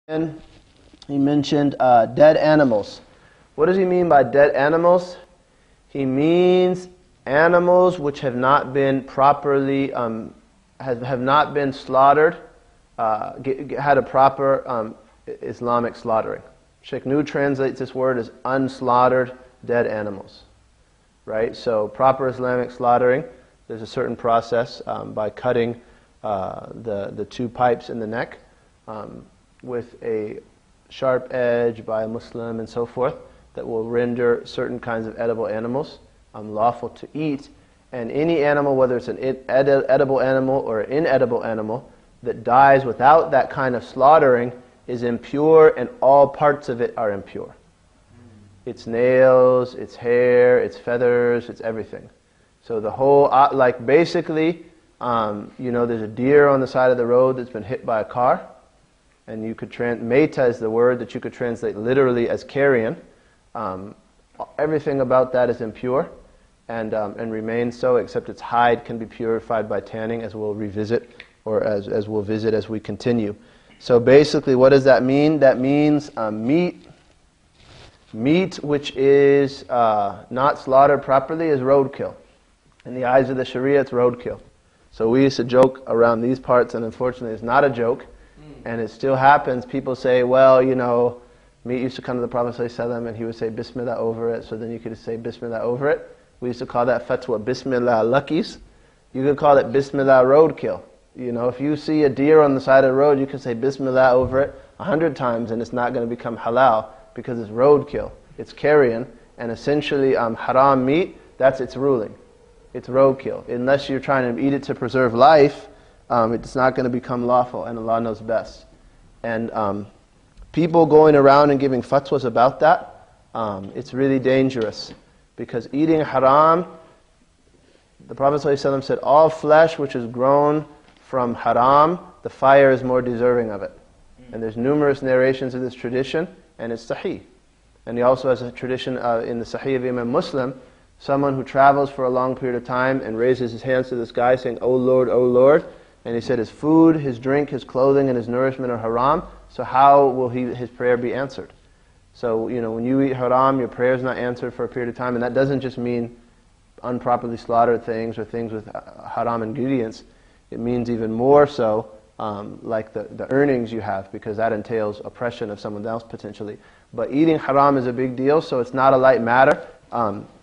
And he mentioned dead animals. What does he mean by dead animals? He means animals which have not been properly, have not been slaughtered, had a proper Islamic slaughtering. Sheikh Nu translates this word as unslaughtered dead animals. Right? So proper Islamic slaughtering, there's a certain process by cutting the two pipes in the neck with a sharp edge by a Muslim and so forth that will render certain kinds of edible animals lawful to eat. And any animal, whether it's an edible animal or an inedible animal, that dies without that kind of slaughtering is impure, and all parts of it are impure. Its nails, its hair, its feathers, its everything. So the whole, like basically, there's a deer on the side of the road that's been hit by a car, and you could meta is the word that you could translate literally as carrion. Everything about that is impure, and remains so, except its hide can be purified by tanning, as we'll revisit, or as we'll visit as we continue. So basically, what does that mean? That means meat which is not slaughtered properly is roadkill. In the eyes of the Sharia, it's roadkill. So we used to joke around these parts, and unfortunately it's not a joke, and it still happens. People say, well, meat used to come to the Prophet ﷺ and he would say Bismillah over it, so then you could say Bismillah over it. We used to call that fatwa Bismillah luckies. You could call it Bismillah roadkill. If you see a deer on the side of the road, you can say Bismillah over it 100 times and it's not going to become halal because it's roadkill. It's carrion, and essentially haram meat, that's its ruling. It's roadkill. Unless you're trying to eat it to preserve life, it's not going to become lawful, and Allah knows best. And people going around and giving fatwas about that, it's really dangerous. Because eating haram, the Prophet ﷺ said, all flesh which is grown from haram, the fire is more deserving of it. And there's numerous narrations of this tradition, and it's sahih. And he also has a tradition in the Sahih of Imam Muslim, someone who travels for a long period of time and raises his hands to the sky saying, O Lord, O Lord. And he said his food, his drink, his clothing, and his nourishment are haram, so how will his prayer be answered? So, when you eat haram, your prayer is not answered for a period of time, and that doesn't just mean unproperly slaughtered things or things with haram ingredients. It means even more so, like the earnings you have, because that entails oppression of someone else potentially. But eating haram is a big deal, so it's not a light matter.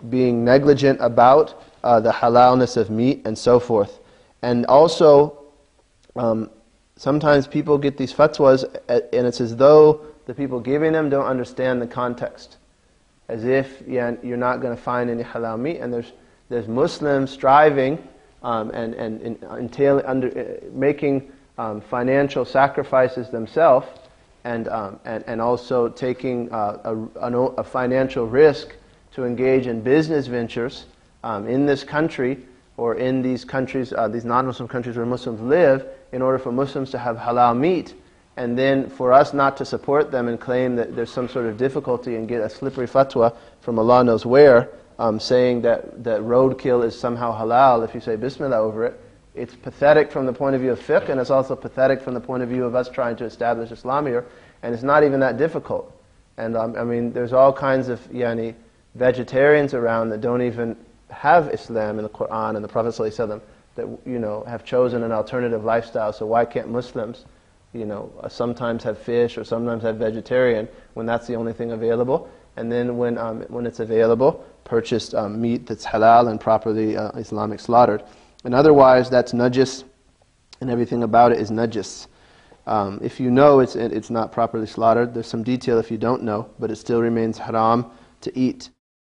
Being negligent about the halalness of meat and so forth. And also, sometimes people get these fatwas, and it's as though the people giving them don't understand the context. As if you're not going to find any halal meat, and there's Muslims striving making financial sacrifices themselves, and also taking a financial risk to engage in business ventures in this country or in these countries, these non-Muslim countries where Muslims live, in order for Muslims to have halal meat, and then for us not to support them and claim that there's some sort of difficulty and get a slippery fatwa from Allah knows where, saying that roadkill is somehow halal if you say Bismillah over it. It's pathetic from the point of view of fiqh, and it's also pathetic from the point of view of us trying to establish Islam here, and it's not even that difficult. And there's all kinds of vegetarians around that don't even have Islam in the Quran and the Prophet ﷺ that have chosen an alternative lifestyle. So why can't Muslims sometimes have fish or sometimes have vegetarian when that's the only thing available? And then when it's available, purchase meat that's halal and properly Islamic slaughtered. And otherwise, that's najis, and everything about it is najis. If you know it's not properly slaughtered, there's some detail if you don't know, but it still remains haram to eat.